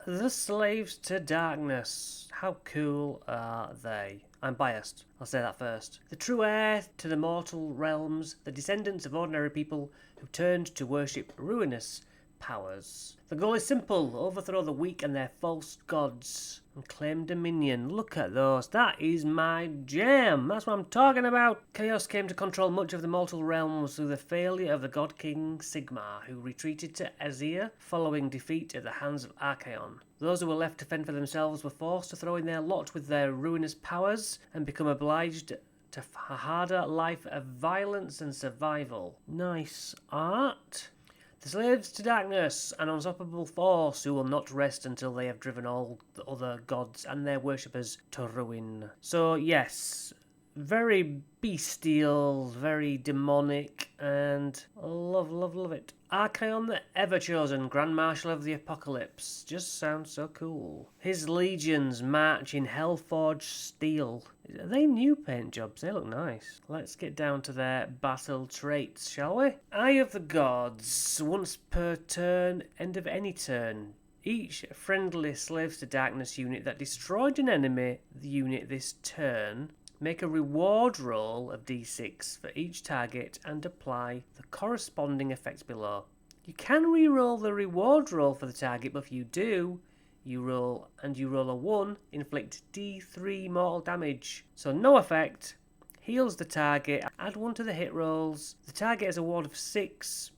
The Slaves to Darkness. How cool are they? I'm biased, I'll say that first. The true heir to the mortal realms, the descendants of ordinary people who turned to worship ruinous powers. The goal is simple: overthrow the weak and their false gods and claim dominion. Look at those, that is my jam, that's what I'm talking about. Chaos came to control much of the mortal realms through the failure of the god king Sigmar, who retreated to Azir following defeat at the hands of Archaon. Those who were left to fend for themselves were forced to throw in their lot with their ruinous powers and become obliged to a harder life of violence and survival. Nice art. The Slaves to Darkness, an unstoppable force who will not rest until they have driven all the other gods and their worshippers to ruin. So yes, very bestial, very demonic, and love it. Archaon the Ever-Chosen, Grand Marshal of the Apocalypse. Just sounds so cool. His legions march in Hellforged steel. Are they new paint jobs? They look nice. Let's get down to their battle traits, shall we? Eye of the Gods. Once per turn, end of any turn. Each friendly Slaves to Darkness unit that destroyed an enemy unit this turn, make a reward roll of d6 for each target and apply the corresponding effect below. You can re-roll the reward roll for the target, but if you do, you roll a 1, inflict d3 mortal damage. So no effect, heals the target, add 1 to the hit rolls. The target has a ward of 6,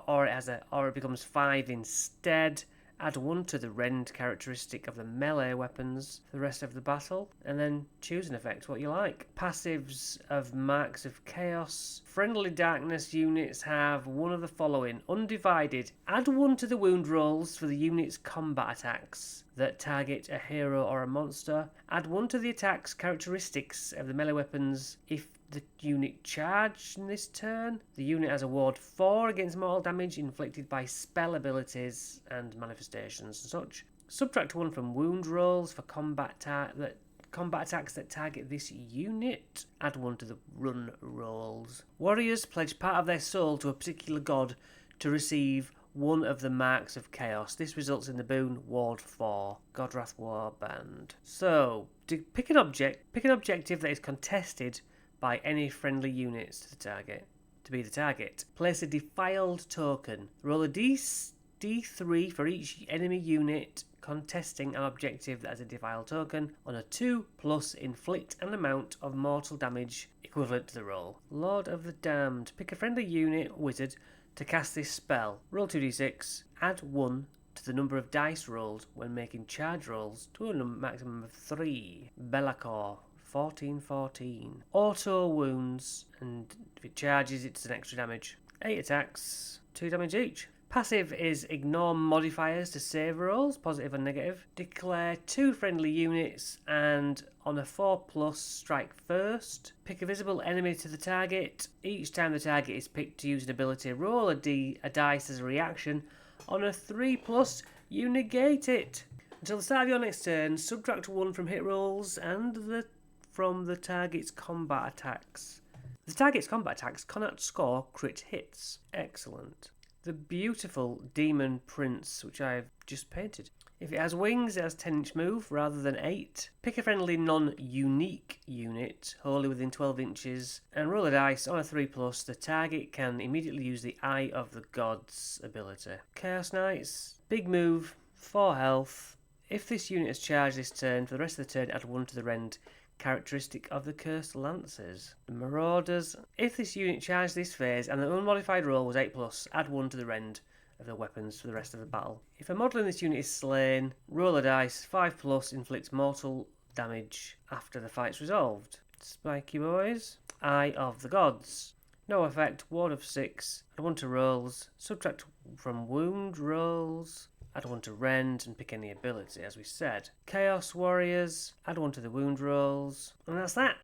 or it becomes 5 instead. Add 1 to the rend characteristic of the melee weapons for the rest of the battle, and then choose an effect what you like. Passives of Marks of Chaos. Friendly Darkness units have one of the following. Undivided. Add 1 to the wound rolls for the unit's combat attacks that target a hero or a monster. Add 1 to the attacks characteristics of the melee weapons if the unit charged in this turn. The unit has a ward 4 against mortal damage inflicted by spell abilities and manifestations and such. Subtract 1 from wound rolls for combat attacks that target this unit. Add 1 to the run rolls. Warriors pledge part of their soul to a particular god to receive one of the Marks of Chaos. This results in the boon Ward 4, Godrath Warband. So, pick an objective that is contested by any friendly units to be the target. Place a defiled token. Roll a d3 for each enemy unit contesting an objective that has a defiled token. On a 2+, inflict an amount of mortal damage equivalent to the roll. Lord of the Damned. Pick a friendly unit wizard to cast this spell. Roll 2d6. Add 1 to the number of dice rolled when making charge rolls to a maximum of 3. Be'lakor. 14. Auto wounds, and if it charges, it does an extra damage. 8 attacks, 2 damage each. Passive is ignore modifiers to save rolls, positive and negative. Declare 2 friendly units, and on a 4+, strike first. Pick a visible enemy to the target. Each time the target is picked to use an ability, roll a dice as a reaction. On a 3+, you negate it. Until the start of your next turn, subtract 1 from hit rolls and from the target's combat attacks. The target's combat attacks cannot score crit hits. Excellent. The beautiful Demon Prince, which I've just painted. If it has wings, it has 10-inch move rather than 8. Pick a friendly non-unique unit, wholly within 12 inches, and roll a dice. On a 3+, the target can immediately use the Eye of the Gods ability. Chaos Knights, big move, 4 health. If this unit is charged this turn, for the rest of the turn, add 1 to the rend characteristic of the Cursed Lancers. The Marauders. If this unit charged this phase and the unmodified roll was 8+, add 1 to the rend of the weapons for the rest of the battle. If a model in this unit is slain, roll a dice, 5+, inflicts mortal damage after the fight's resolved. Spiky boys. Eye of the Gods. No effect, ward of 6, add 1 to rolls, subtract from wound rolls, add 1 to rend and pick any ability, as we said. Chaos Warriors, add 1 to the wound rolls. And that's that.